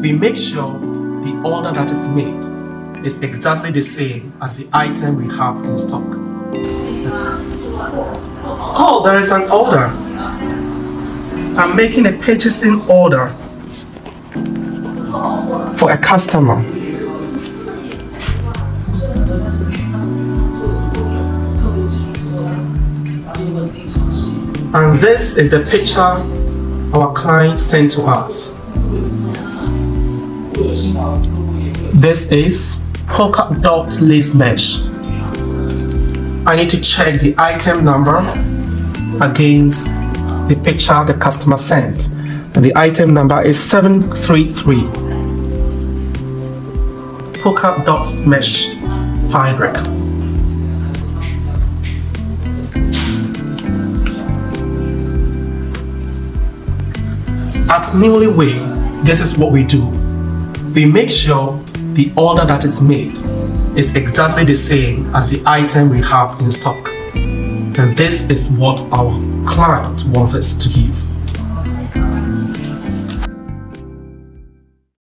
We make sure the order that is made is exactly the same as the item we have in stock. Oh, there is an order. I'm making a purchasing order for a customer. And this is the picture our client sent to us. This is polka dot lace mesh. I need to check the item number against the picture the customer sent. And the item number is 733. Polka dot mesh fabric. At Newlyway, this is what we do. We make sure the order that is made is exactly the same as the item we have in stock. And this is what our client wants us to give.